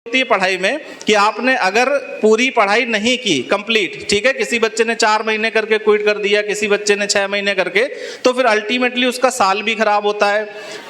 होती है पढ़ाई में कि आपने अगर पूरी पढ़ाई नहीं की कंप्लीट, ठीक है, किसी बच्चे ने 4 महीने करके क्विट कर दिया, किसी बच्चे ने 6 महीने करके, तो फिर अल्टीमेटली उसका साल भी खराब होता है,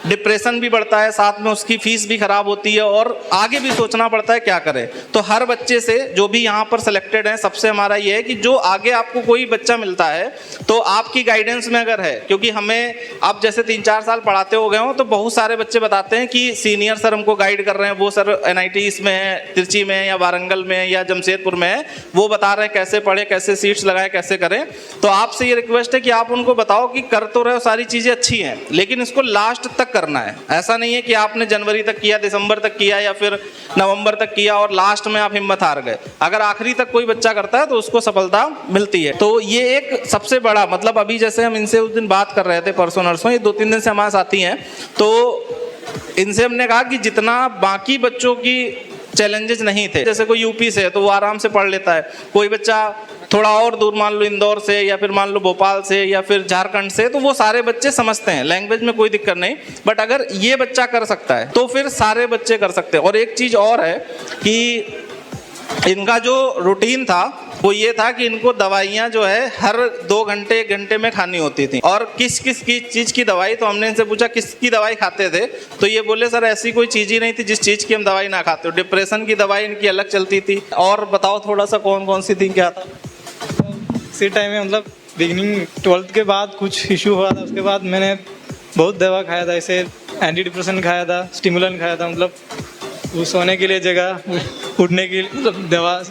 डिप्रेशन भी बढ़ता है, साथ में उसकी फीस भी खराब होती है और आगे भी सोचना पड़ता है क्या करे। तो हर बच्चे से जो भी यहाँ पर सिलेक्टेड है, सबसे हमारा ये है कि जो आगे आपको कोई बच्चा मिलता है तो आपकी गाइडेंस में अगर है, क्योंकि हमें अब जैसे 3-4 साल पढ़ाते हो गए हो तो बहुत सारे बच्चे बताते हैं कि सीनियर सर हमको गाइड कर रहे हैं, वो सर NIT में है, तिरची में है या वारंगल में है या जमशेदपुर में है, वो बता रहे हैं कैसे पढ़े, कैसे सीट्स लगाएं, कैसे करें। तो आपसे ये रिक्वेस्ट है कि आप उनको बताओ कि कर तो रहे हो, सारी चीज़ें अच्छी हैं, लेकिन इसको लास्ट तक करना है। ऐसा नहीं है कि आपने जनवरी तक किया, दिसंबर तक किया या फिर नवंबर तक किया और लास्ट में आप हिम्मत हार गए। अगर आखिरी तक कोई बच्चा करता है तो उसको सफलता मिलती है। तो ये एक सबसे बड़ा मतलब, अभी जैसे हम इनसे उस दिन बात कर रहे थे, परसों नरसों, ये 2-3 दिन से हमारे साथी हैं, तो इनसे हमने कहा कि जितना बाकी बच्चों की चैलेंजेस नहीं थे, जैसे कोई यूपी से है तो वो आराम से पढ़ लेता है, कोई बच्चा थोड़ा और दूर मान लो इंदौर से या फिर मान लो भोपाल से या फिर झारखंड से, तो वो सारे बच्चे समझते हैं, लैंग्वेज में कोई दिक्कत नहीं। बट अगर ये बच्चा कर सकता है तो फिर सारे बच्चे कर सकते हैं। और एक चीज़ और है कि इनका जो रूटीन था वो ये था कि इनको दवाइयाँ जो है हर 2 घंटे 1 घंटे में खानी होती थी। और किस चीज़ की दवाई, तो हमने इनसे पूछा किसकी दवाई खाते थे, तो ये बोले सर ऐसी कोई चीज़ ही नहीं थी जिस चीज़ की हम दवाई ना खाते हो। डिप्रेशन की दवाई इनकी अलग चलती थी। और बताओ थोड़ा सा कौन कौन सी थी, क्या था? इसी टाइम में मतलब बिगिनिंग 12th के बाद कुछ इशू हुआ था, उसके बाद मैंने बहुत दवा खाया था, ऐसे एंटी डिप्रेशन खाया था, स्टिमुलेंट खाया था, मतलब वो सोने के लिए जगह, उठने के लिए मतलब दवा,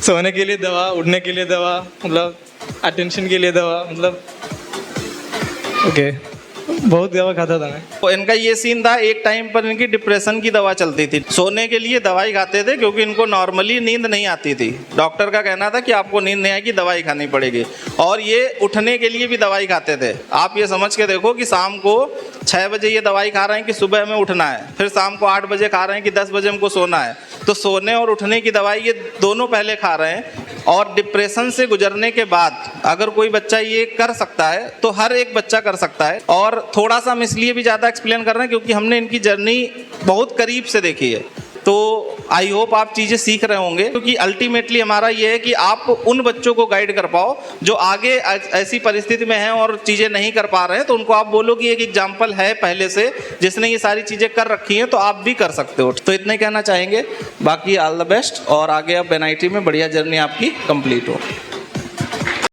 सोने के लिए दवा, उठने के लिए दवा, मतलब अटेंशन के लिए दवा, मतलब ओके बहुत दवा खाता था मैं। तो इनका ये सीन था, एक टाइम पर इनकी डिप्रेशन की दवा चलती थी, सोने के लिए दवाई खाते थे क्योंकि इनको नॉर्मली नींद नहीं आती थी। डॉक्टर का कहना था कि आपको नींद नहीं आएगी, दवाई खानी पड़ेगी। और ये उठने के लिए भी दवाई खाते थे। आप ये समझ के देखो कि शाम को 6 बजे ये दवाई खा रहे हैं कि सुबह हमें उठना है, फिर शाम को 8 बजे खा रहे हैं कि 10 बजे हमको सोना है। तो सोने और उठने की दवाई ये दोनों पहले खा रहे हैं। और डिप्रेशन से गुजरने के बाद अगर कोई बच्चा ये कर सकता है तो हर एक बच्चा कर सकता है। और थोड़ा सा हम इसलिए भी ज़्यादा एक्सप्लेन कर रहे हैं क्योंकि हमने इनकी जर्नी बहुत करीब से देखी है। तो आई होप आप चीज़ें सीख रहे होंगे, क्योंकि अल्टीमेटली हमारा ये है कि आप उन बच्चों को गाइड कर पाओ जो आगे ऐसी परिस्थिति में हैं और चीज़ें नहीं कर पा रहे हैं, तो उनको आप बोलो कि एक एग्जाम्पल है पहले से जिसने ये सारी चीज़ें कर रखी हैं, तो आप भी कर सकते हो। तो इतना ही कहना चाहेंगे, बाकी ऑल द बेस्ट और आगे अब NIT में बढ़िया जर्नी आपकी कंप्लीट हो।